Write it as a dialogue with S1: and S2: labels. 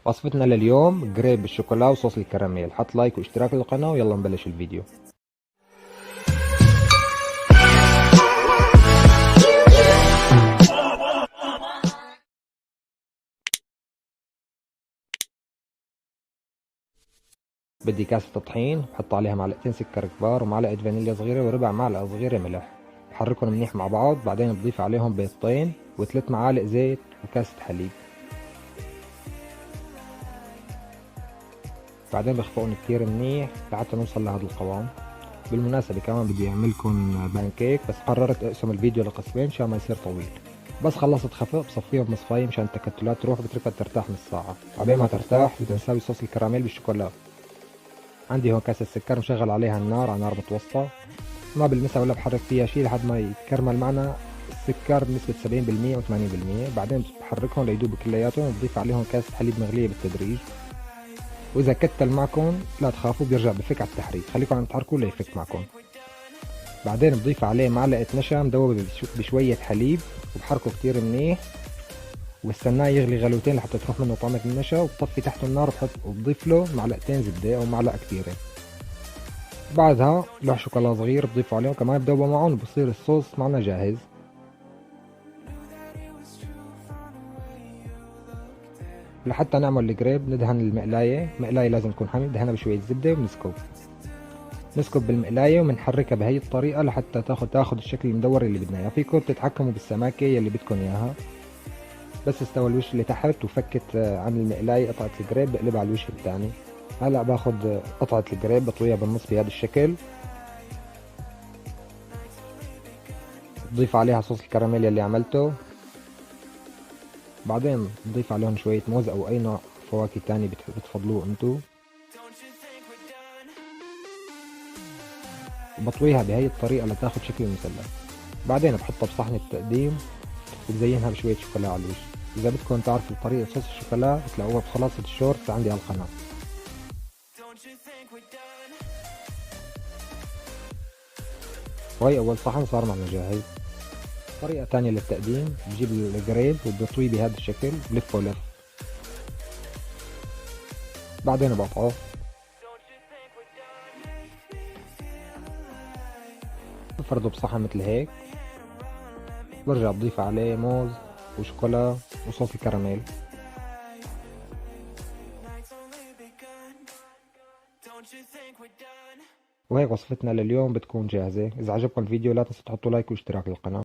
S1: وصفتنا لليوم قريب بالشوكولا وصوص الكراميل. حط لايك واشتراك للقناة ويلا نبلش الفيديو. بدي كاسة طحين بحط عليها معلقتين سكر كبار ومعلقة فانيليا صغيرة وربع معلقة صغيرة ملح. بحركهم منيح مع بعض، بعدين بضيف عليهم بيضتين وثلاث معالق زيت وكاسة حليب. بعدين بخفقهم كتير منيح لحتى نوصل لهذا القوام. بالمناسبة كمان بدي اعملكم بانكيك، بس قررت اقسم الفيديو لقسمين عشان ما يصير طويل. بس خلصت خفق بصفيهم مصفاية مشان التكتلات تروح، بتركها ترتاح نص ساعة. عبين ما ترتاح بدي نسوي صوص الكراميل بالشوكولا. عندي هون كاسة سكر مشغل عليها النار على نار متوسطة، ما بلمسها ولا بحرك فيها شي لحد ما يتكرمل معنا السكر بنسبة 70% و 80%. بعدين بحركهم ليدوبوا كلياتهم وبضيف عليهم كاسة حليب مغلية بالتدريج. واذا كتل معكم لا تخافوا، بيرجع بفك على التحريك، خليكم عم تحركوا ليفك معكم. بعدين بضيف عليه معلقة نشا مدوبة بشوية حليب وبحركه كتير منيح، واستناه يغلي غلوتين لحتى تروح منه طعمة النشا، وبطفي تحته النار وبضيف له معلقتين زبدة او معلقة كبيرة. بعدها لوح شوكولا صغير بضيفه عليهم كمان بدوبه معهم، وبصير الصوص معنا جاهز. لحتى نعمل القريب ندهن المقلاية لازم تكون حامية، ندهنها بشوية زبدة نسكب بالمقلاية وبنحركها بهي الطريقة لحتى تاخد الشكل المدور اللي بدنا اياه. فيكم بتتحكموا بالسماكة يلي بدكم اياها. بس استوى الوش اللي تحت وفكت عن المقلاية قطعة القريب بقلبها على الوش الثاني. هلا باخد قطعة القريب بطويها بالنص بهذا الشكل، بضيف عليها صوص الكراميل اللي عملته. بعدين بضيف عليهم شوية موز او اي نوع فواكه تاني بتفضلوه انتو، وبطويها بهي الطريقة لتاخد شكل المثلث. بعدين بحطها بصحن التقديم وبزينها بشوية شوكولا على الوش. إذا بدكم تعرفوا طريقة صوص الشوكولا بتلاقوها بخلاصة الشورت عندي على القناة. وهي أول صحن صار معنا جاهز. طريقة تانية للتقديم، بجيب القريب وبطويه بهذا الشكل، بلفه لف، بعدين بقطعه، بفرده بصحن مثل هيك، برجع بضيف عليه موز وشوكولا وصوص الكراميل. وهيك وصفتنا لليوم بتكون جاهزة. إذا عجبكم الفيديو لا تنسوا تحطوا لايك واشتراك للقناة.